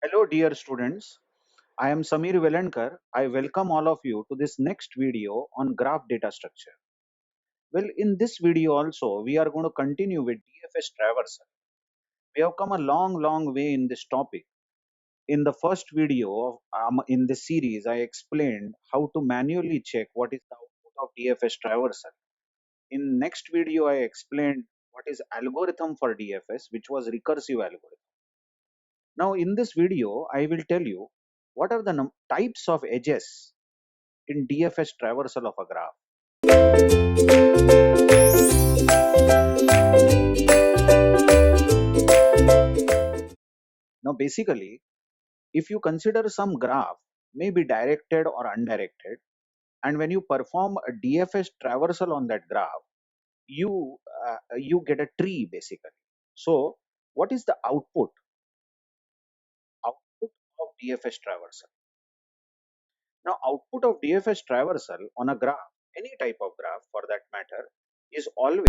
Hello, dear students. I am Samir Velankar. I welcome all of you to this next video on graph data structure. Well, in this video also, we are going to continue with DFS traversal. We have come a long way in this topic. In the first video in this series, I explained how to manually check what is the output of DFS traversal. In next video, I explained what is algorithm for DFS, which was recursive algorithm. Now, in this video, I will tell you what are the types of edges in DFS traversal of a graph. Now, basically, if you consider some graph may be directed or undirected, and when you perform a DFS traversal on that graph, you get a tree basically. So, what is the output? Output of DFS traversal. Now, output of DFS traversal on a graph, any type of graph for that matter, is always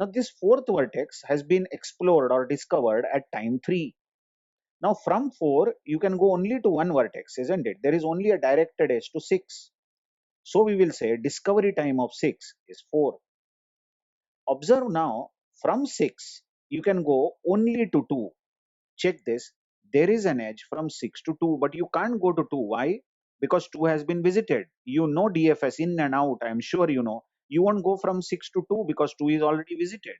Now this fourth vertex has been explored or discovered at time 3. Now from 4, you can go only to one vertex, isn't it? There is only a directed edge to 6. So we will say discovery time of 6 is 4. Observe now, from 6, you can go only to 2. Check this. There is an edge from 6 to 2, but you can't go to 2. Why? Because 2 has been visited. You know DFS in and out. I'm sure you know. You won't go from 6 to 2 because 2 is already visited.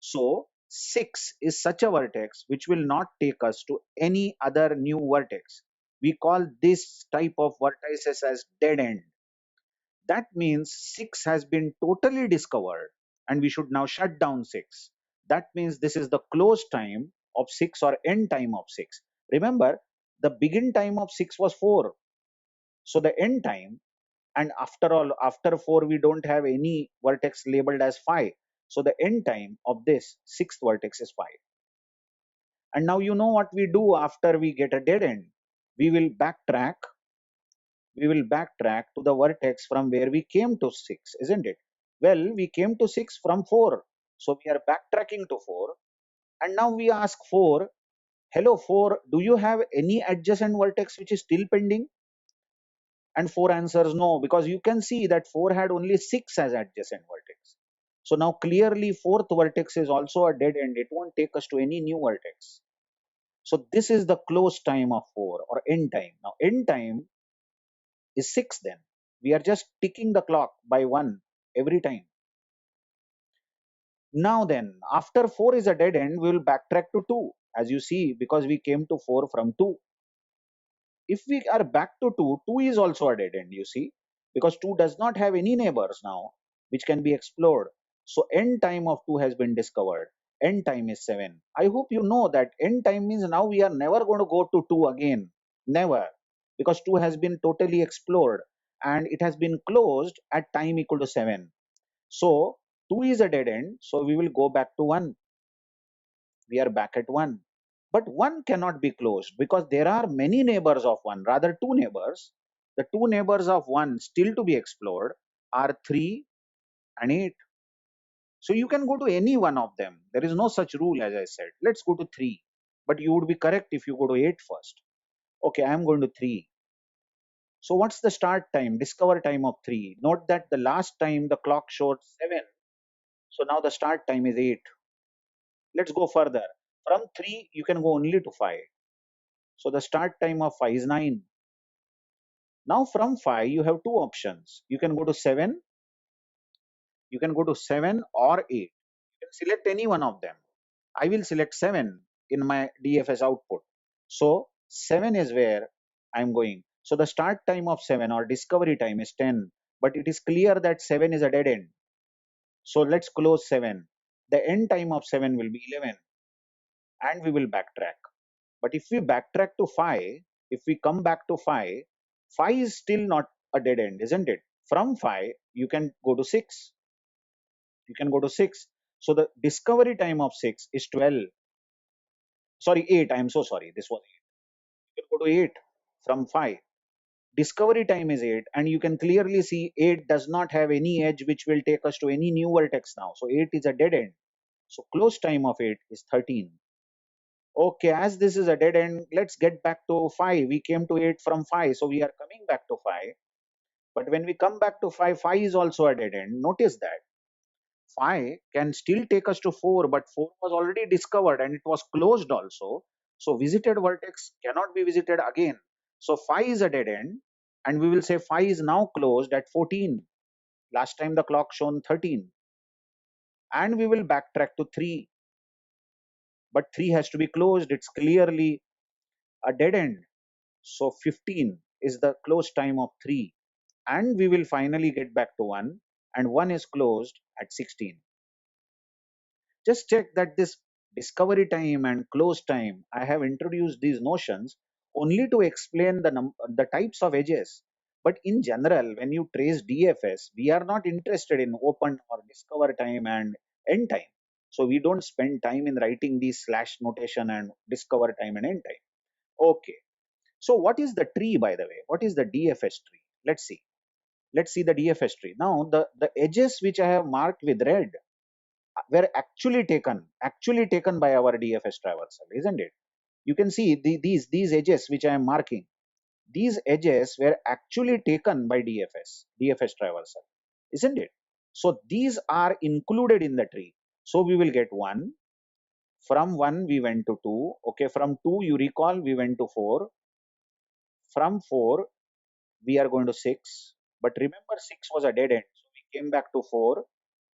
So 6 is such a vertex which will not take us to any other new vertex. We call this type of vertices as dead end. That means 6 has been totally discovered and we should now shut down 6. That means this is the close time of 6 or end time of 6. Remember, the begin time of 6 was 4. So the end time, and after all, after 4, we don't have any vertex labeled as 5. So the end time of this sixth vertex is 5. And now you know what we do after we get a dead end. We will backtrack to the vertex from where we came to 6, isn't it? Well, we came to 6 from 4. So we are backtracking to 4. And now we ask 4, hello 4, do you have any adjacent vertex which is still pending? And 4 answers no, because you can see that 4 had only 6 as adjacent vertex. So now clearly fourth vertex is also a dead end. It won't take us to any new vertex. So this is the close time of 4 or end time. Now end time is 6 then. We are just ticking the clock by 1 every time. Now then, after 4 is a dead end, we will backtrack to 2, as you see, because we came to 4 from 2. If we are back to 2, 2 is also a dead end, you see, because 2 does not have any neighbors now, which can be explored. So end time of 2 has been discovered. End time is 7. I hope you know that end time means now we are never going to go to 2 again. Never. Because 2 has been totally explored and it has been closed at time equal to 7. So 2 is a dead end. So we will go back to 1. We are back at 1. But 1 cannot be closed because there are many neighbors of 1, rather 2 neighbors. The 2 neighbors of 1 still to be explored are 3 and 8. So you can go to any one of them. There is no such rule, as I said. Let's go to 3. But you would be correct if you go to 8 first. Okay, I am going to 3. So what's the start time, discover time of 3? Note that the last time the clock showed 7. So now the start time is 8. Let's go further. From 3, you can go only to 5. So the start time of 5 is 9. Now from 5, you have two options. You can go to 7, you can go to 7 or 8. You can select any one of them. I will select 7 in my DFS output. So 7 is where I'm going. So the start time of 7 or discovery time is 10, but it is clear that 7 is a dead end. So let's close 7. The end time of 7 will be 11 and we will backtrack. But if we backtrack to 5, if we come back to 5, 5 is still not a dead end, isn't it? From 5, you can go to 6. You can go to 6. So the discovery time of 6 is 12. Sorry, 8. I am so sorry. This was 8. You can go to 8 from 5. Discovery time is 8, and you can clearly see 8 does not have any edge which will take us to any new vertex now. So 8 is a dead end. So close time of 8 is 13. Okay, as this is a dead end, let's get back to 5. We came to 8 from 5, so we are coming back to 5. But when we come back to 5, 5 is also a dead end. Notice that 5 can still take us to 4, but 4 was already discovered and it was closed also. So visited vertex cannot be visited again. So 5 is a dead end, and we will say 5 is now closed at 14. Last time the clock shown 13. And we will backtrack to 3. But 3 has to be closed. It's clearly a dead end. So 15 is the close time of 3. And we will finally get back to 1. And 1 is closed at 16. Just check that this discovery time and close time, I have introduced these notions only to explain the types of edges. But in general, when you trace DFS, we are not interested in open or discover time and end time. So we don't spend time in writing these slash notation and discover time and end time. Okay. So what is the tree, by the way? What is the DFS tree? Let's see. Let's see the DFS tree. Now the edges which I have marked with red, were actually taken by our DFS traversal, isn't it? You can see these edges which I am marking. These edges were actually taken by DFS traversal, isn't it? So these are included in the tree. So we will get 1. From 1 we went to 2. Okay, from 2 you recall we went to 4. From 4 we are going to 6. But remember 6 was a dead end. So we came back to 4,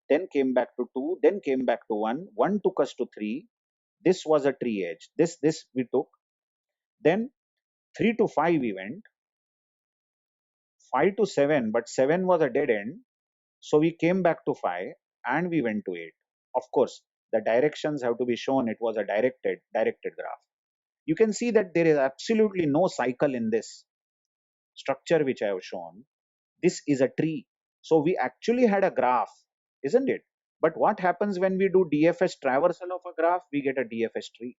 then came back to 2, then came back to 1. 1 took us to 3. This was a tree edge. This we took. Then 3 to 5 we went. 5 to 7, but 7 was a dead end. So we came back to 5 and we went to 8. Of course, the directions have to be shown. It was a directed graph. You can see that there is absolutely no cycle in this structure which I have shown. This is a tree. So we actually had a graph, isn't it? But what happens when we do DFS traversal of a graph? We get a DFS tree.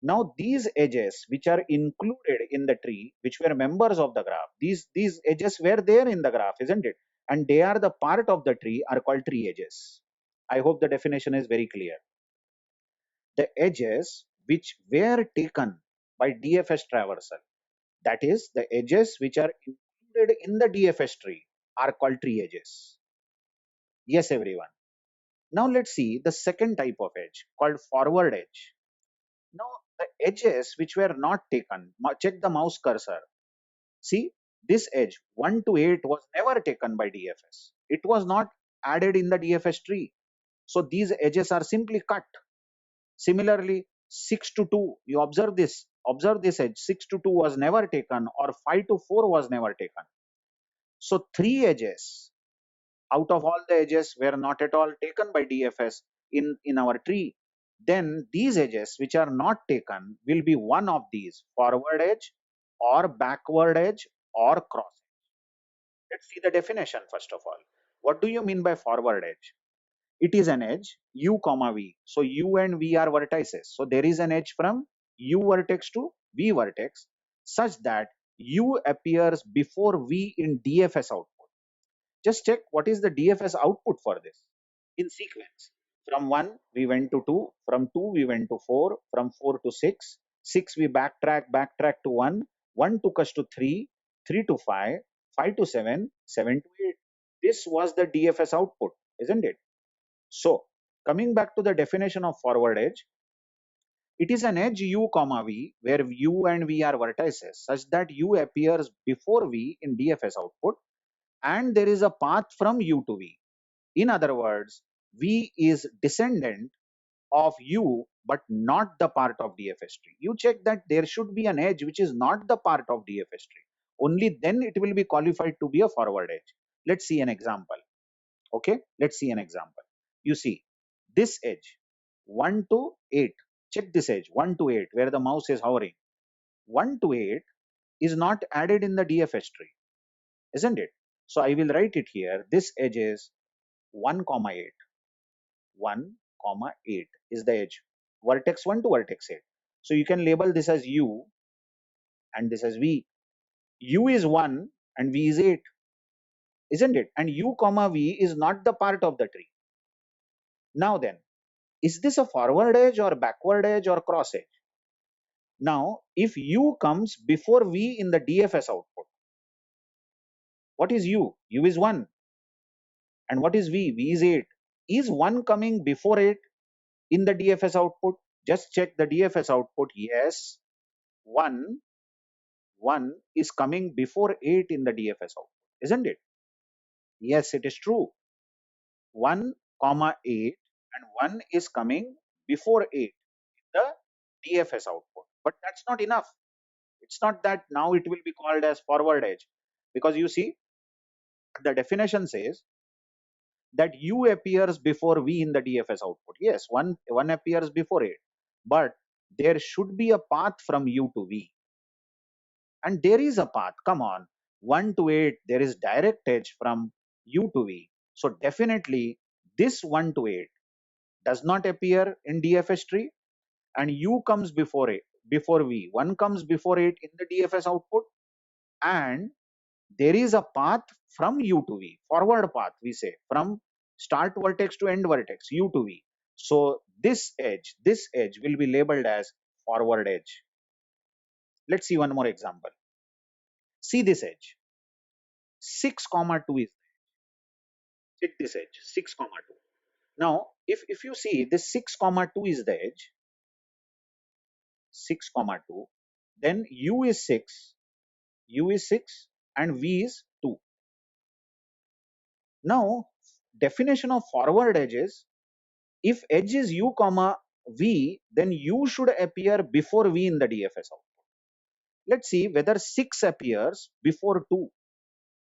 Now these edges which are included in the tree, which were members of the graph, these edges were there in the graph, isn't it? And they are the part of the tree, are called tree edges. I hope the definition is very clear. The edges which were taken by DFS traversal, that is the edges which are included in the DFS tree, are called tree edges. Yes, everyone. Now let's see the second type of edge called forward edge. Now the edges which were not taken, check the mouse cursor. See, this edge 1 to 8 was never taken by DFS. It was not added in the DFS tree. So these edges are simply cut. Similarly, 6 to 2, you observe this edge, 6 to 2 was never taken, or 5 to 4 was never taken. So 3 edges out of all the edges were not at all taken by DFS in our tree. Then these edges which are not taken will be one of these: forward edge or backward edge or cross edge. Let's see the definition first of all. What do you mean by forward edge? It is an edge u comma v. So u and v are vertices. So there is an edge from u vertex to v vertex such that u appears before v in DFS output. Just check what is the DFS output for this in sequence. From 1 we went to 2, from 2 we went to 4, from 4 to 6, 6 we backtrack to 1, 1 took us to 3, 3 to 5, 5 to 7, 7 to 8. This was the DFS output, isn't it? So coming back to the definition of forward edge, it is an edge u comma v where u and v are vertices such that u appears before v in DFS output and there is a path from u to v. In other words, v is descendant of u but not the part of DFS tree. You check that there should be an edge which is not the part of DFS tree. Only then it will be qualified to be a forward edge. Let's see an example. Okay, let's see an example. You see this edge 1 to 8. Check this edge 1 to 8 where the mouse is hovering. 1 to 8 is not added in the DFS tree, isn't it? So I will write it here. This edge is 1 comma 8. 1 comma 8 is the edge, vertex 1 to vertex 8. So you can label this as u and this as v. U is 1 and v is 8, isn't it? And u comma v is not the part of the tree. Now then, is this a forward edge or backward edge or cross edge? Now if u comes before v in the DFS output, what is u? U is 1. And what is v? V is 8. Is 1 coming before 8 in the DFS output? Just check the DFS output. Yes, 1 is coming before 8 in the DFS output, isn't it? Yes, it is true. 1 comma 8 and 1 is coming before 8 in the DFS output. But that's not enough. It's not that now it will be called as forward edge, because you see the definition says that u appears before v in the DFS output. Yes, 1 appears before 8, but there should be a path from u to v. And there is a path, come on, 1 to 8, there is direct edge from u to v. So definitely this 1 to 8 does not appear in DFS tree, and u comes before v. 1 comes before 8 in the DFS output, and there is a path from u to v, forward path we say, from start vertex to end vertex, u to v. So this edge will be labeled as forward edge. Let's see one more example. See this edge, 6 comma 2 is, check this edge, 6 comma 2. Now if you see this 6 comma 2 is the edge, 6 comma 2, then u is 6, u is 6 and v is 2. Now definition of forward edge is, if edge is u comma v, then u should appear before v in the DFS output. Let's see whether 6 appears before 2.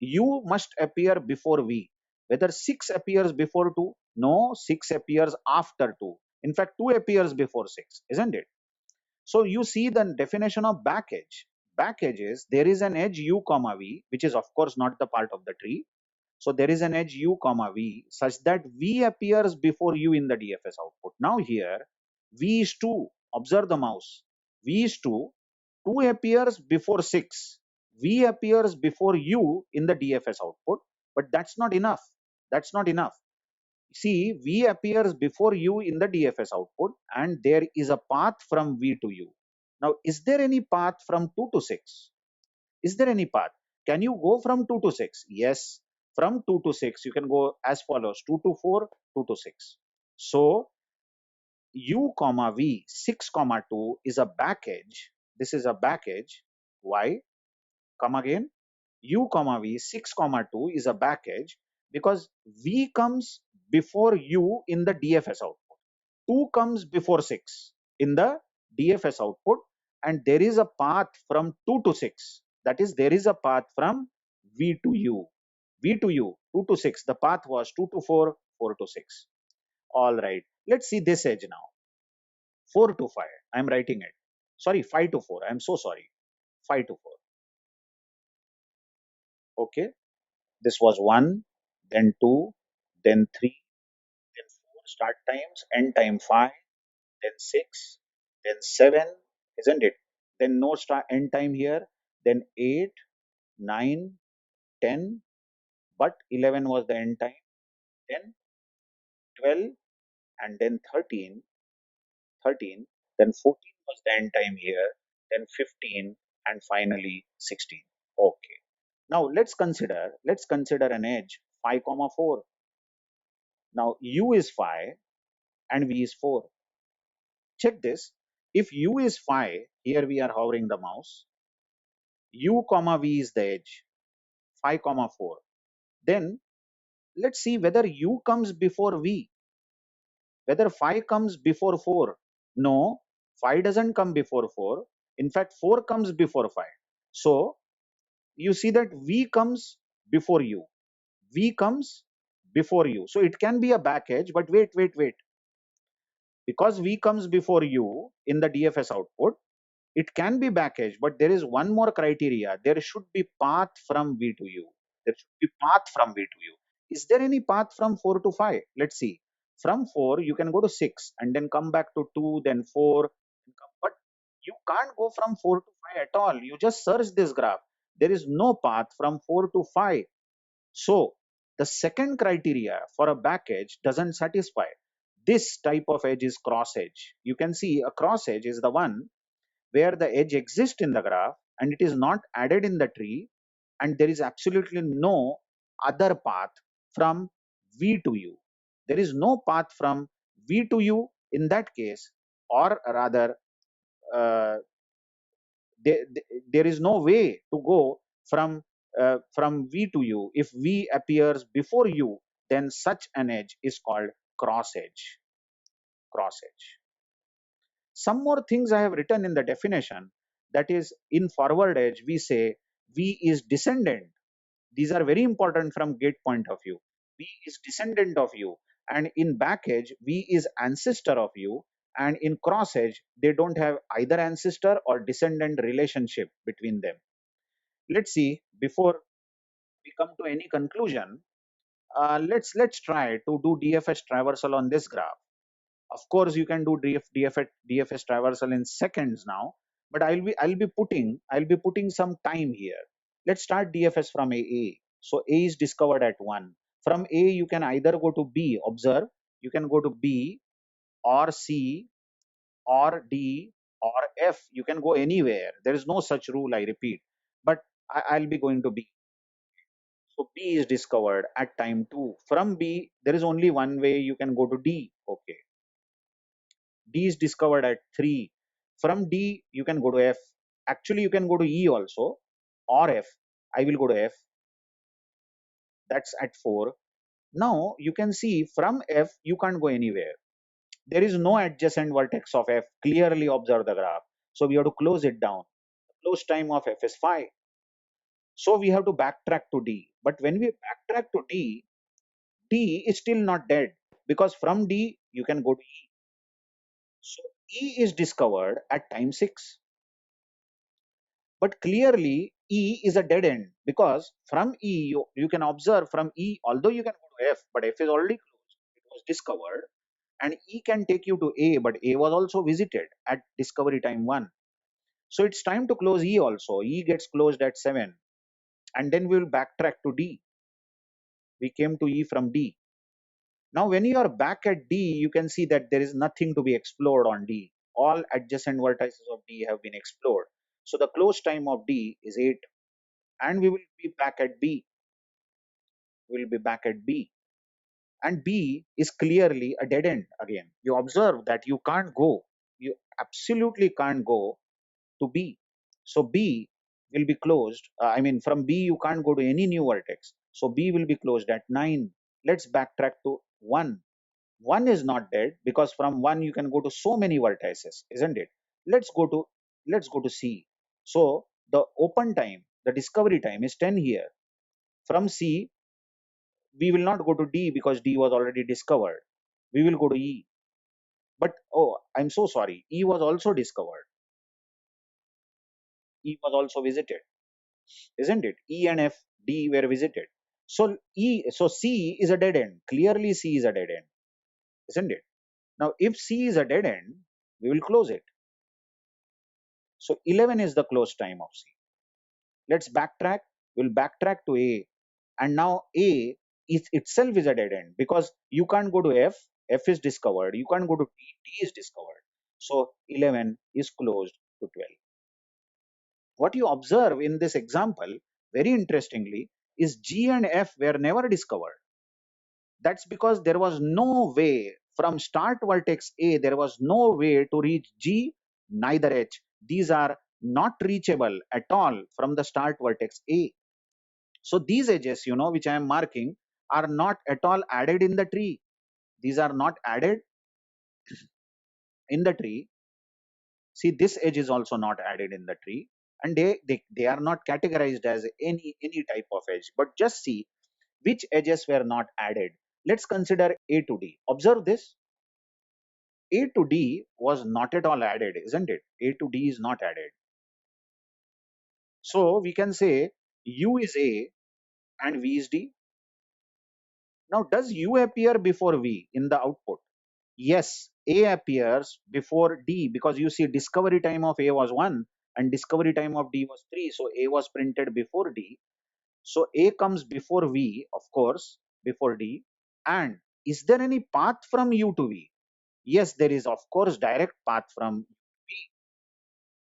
U must appear before v. Whether 6 appears before 2? No, 6 appears after 2. In fact, 2 appears before 6, isn't it? So you see the definition of back edge. Back edge is, there is an edge u comma v, which is of course not the part of the tree. So there is an edge u comma v such that v appears before u in the DFS output. Now here v is 2. Observe the mouse. V is 2. 2 appears before 6. V appears before u in the DFS output, but that's not enough. That's not enough. See, v appears before u in the DFS output, and there is a path from v to u. Now, is there any path from 2 to 6? Is there any path? Can you go from 2 to 6? Yes. From 2 to 6, you can go as follows: 2 to 4, 2 to 6. So, u comma v, 6 comma 2 is a back edge. This is a back edge. Why? Come again. U comma v, 6 comma 2 is a back edge because v comes before u in the DFS output. 2 comes before 6 in the DFS output, and there is a path from 2 to 6. That is, there is a path from v to u. V to u, 2 to 6. The path was 2 to 4, 4 to 6. All right. Let's see this edge now. 4 to 5. I'm writing it. Sorry, 5 to 4. I'm so sorry. 5 to 4. Okay. This was 1, then 2, then 3, then 4 start times, end time 5, then 6, then 7, isn't it? Then no start end time here, then 8, 9, 10, but 11 was the end time, then 12, and then 13, 13, then 14 was the end time here, then 15, and finally 16. Okay. Now let's consider an edge 5 comma 4. Now u is 5 and v is 4. Check this. If u is 5, here we are hovering the mouse, u comma v is the edge, 5 comma 4. Then let's see whether u comes before v, whether 5 comes before 4. No, 5 doesn't come before 4. In fact, 4 comes before 5. So you see that v comes before u. V comes before u. So it can be a back edge, but wait. Because v comes before u in the DFS output, it can be back edge, but there is one more criteria. There should be path from v to u. There should be path from v to u. Is there any path from 4 to 5? Let's see. From 4, you can go to 6 and then come back to 2, then 4. But you can't go from 4 to 5 at all. You just search this graph. There is no path from 4 to 5. So the second criteria for a back edge doesn't satisfy. This type of edge is cross edge. You can see a cross edge is the one where the edge exists in the graph and it is not added in the tree, and there is absolutely no other path from v to u. There is no path from v to u in that case, or rather uh, there is no way to go from v to u. If v appears before u, then such an edge is called cross edge. Cross edge. Some more things I have written in the definition. That is, in forward edge, we say V is descendant. These are very important from gate point of view. V is descendant of U. And in back edge, V is ancestor of U. And in cross edge, they don't have either ancestor or descendant relationship between them. Let's see, before we come to any conclusion, let's try to do DFS traversal on this graph. Of course, you can do DFS traversal in seconds now, but I'll be putting some time here. Let's start DFS from A. So A is discovered at 1. From A, you can either go to B, observe, you can go to B or C or D or F. You can go anywhere. There is no such rule, I repeat. But I'll be going to B. So B is discovered at time 2. From B, there is only one way you can go to D. Okay. D is discovered at 3. From D, you can go to F. Actually, you can go to E also or F. I will go to F. That's at 4. Now, you can see from F, you can't go anywhere. There is no adjacent vertex of F. Clearly observe the graph. So we have to close it down. The close time of F is 5. So we have to backtrack to D. But when we backtrack to D, D is still not dead because from D, you can go to E. So E is discovered at time 6. But clearly, E is a dead end because from E, you can observe from E, although you can go to F, but F is already closed. It was discovered. And E can take you to A, but A was also visited at discovery time 1. So it's time to close E also. E gets closed at 7. And then we will backtrack to D. We came to E from D. Now, when you are back at D, you can see that there is nothing to be explored on D. All adjacent vertices of D have been explored. So the close time of D is 8. And we will be back at B. We will be back at B. And B is clearly a dead end again. You observe that you can't go. You absolutely can't go to B. So B will be closed. I mean, from B, you can't go to any new vertex. So B will be closed at 9. Let's backtrack to 1. 1 is not dead because from 1 you can go to so many vertices, isn't it? Let's go to C. So the open time, the discovery time is 10 here. From C, we will not go to D because D was already discovered. We will go to E. But oh, I'm so sorry. E was also discovered. E was also visited, isn't it? E and F, D were visited. So C is a dead end. Clearly C is a dead end, isn't it? Now if C is a dead end, we will close it. So 11 is the close time of C. Let's backtrack. We'll backtrack to A. And now A is itself is a dead end because you can't go to F. F is discovered. You can't go to D. D is discovered. So 11 is closed to 12. What you observe in this example, very interestingly, is G and F were never discovered. That's because there was no way from start vertex A, there was no way to reach G, neither H. These are not reachable at all from the start vertex A. So these edges, which I am marking, are not at all added in the tree. These are not added in the tree. See, this edge is also not added in the tree. And they are not categorized as any type of edge. But just see which edges were not added. Let's consider A to D. Observe this. A to D was not at all added, isn't it? A to D is not added. So we can say U is A and V is D. Now, does U appear before V in the output? Yes, A appears before D because you see discovery time of A was 1 and discovery time of D was 3. So A was printed before D. So A comes before V, of course, before D. And is there any path from U to V? Yes, there is, of course, direct path from V.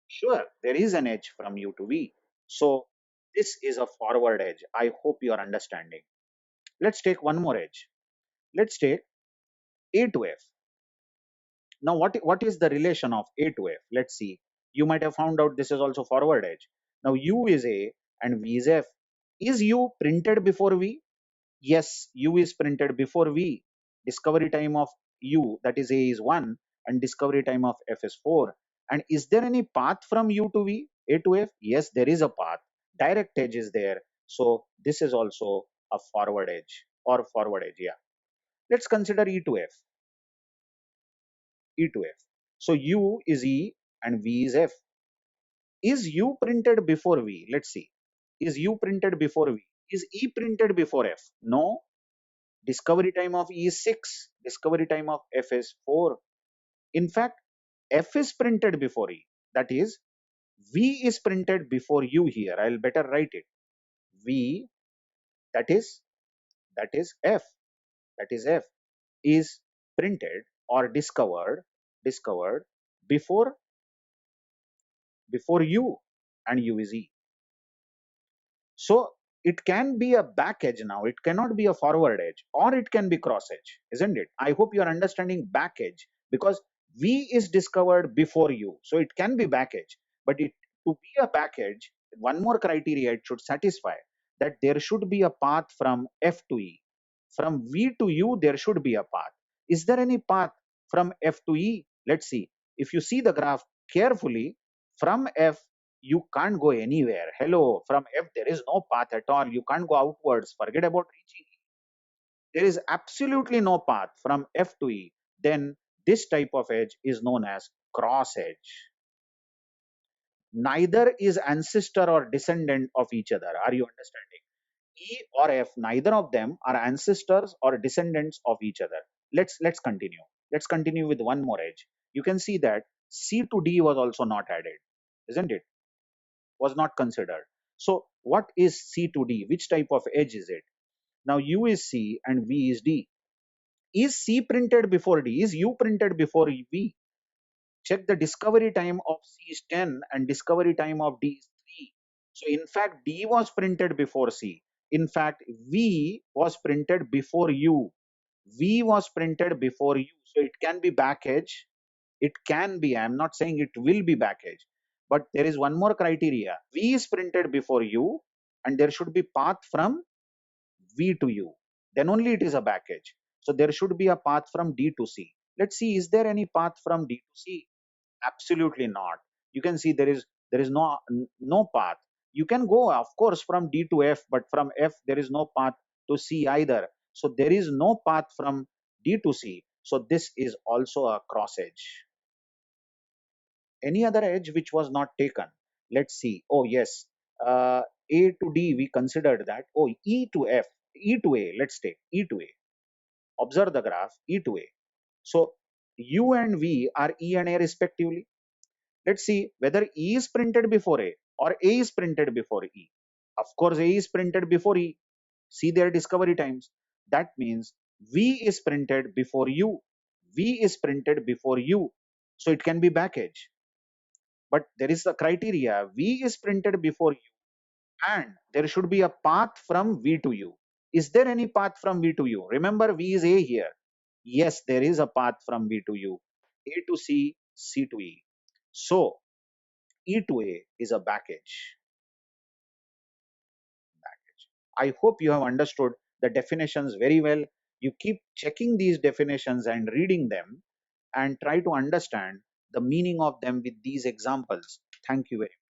Sure, there is an edge from U to V. So this is a forward edge. I hope you are understanding. Let's take one more edge. Let's take A to F. Now, what is the relation of A to F? Let's see. You might have found out this is also forward edge. Now, U is A and V is F. Is U printed before V? Yes, U is printed before V. Discovery time of U, that is A, is 1 and discovery time of F is 4. And is there any path from U to V, A to F? Yes, there is a path. Direct edge is there. So this is also a forward edge or forward edge. Yeah. Let's consider E to F. E to F. So U is E and V is F. Is U printed before V? Let's see. Is U printed before V? Is E printed before F? No. Discovery time of E is 6. Discovery time of F is 4. In fact, F is printed before E. That is, V is printed before U here. I'll better write it. V, that is that is F, is printed or discovered before U, and U is E. So it can be a back edge now. It cannot be a forward edge, or it can be cross edge, isn't it? I hope you are understanding back edge, because V is discovered before U. So it can be back edge. But to be a back edge, one more criteria it should satisfy, that there should be a path from F to E. From V to U, there should be a path. Is there any path from F to E? Let's see. If you see the graph carefully, from F, you can't go anywhere. Hello, from F, there is no path at all. You can't go outwards. Forget about reaching E. There is absolutely no path from F to E. Then this type of edge is known as cross edge. Neither is ancestor or descendant of each other. Are you understanding? E or F, neither of them are ancestors or descendants of each other. Let's continue. Let's continue with one more edge. You can see that C to D was also not added, isn't it? Was not considered. So what is C to D? Which type of edge is it? Now U is C and V is D. Is C printed before D? Is U printed before V? Check, the discovery time of C is 10 and discovery time of D is 3. So in fact, D was printed before C. In fact, V was printed before U. V was printed before U. So it can be back edge. It can be, I'm not saying it will be back edge. But there is one more criteria. V is printed before U, and there should be path from V to U. Then only it is a back edge. So there should be a path from D to C. Let's see, is there any path from D to C? Absolutely not. You can see there is no path. You can go, of course, from D to F, but from F there is no path to C either. So there is no path from D to C. So this is also a cross edge. Any other edge which was not taken? Let's see. Oh yes, A to D we considered that. Oh, E to F, E to A. Let's take E to A. Observe the graph, E to A. So U and V are E and A respectively. Let's see whether E is printed before A or A is printed before E. Of course, A is printed before E. See their discovery times. That means V is printed before U. V is printed before U. So it can be back edge. But there is a criteria. V is printed before U, and there should be a path from V to U. Is there any path from V to U? Remember, V is A here. Yes, there is a path from V to U. A to C, C to E. So E to A is a back edge. I hope you have understood the definitions very well. You keep checking these definitions and reading them, and try to understand the meaning of them with these examples. Thank you very much.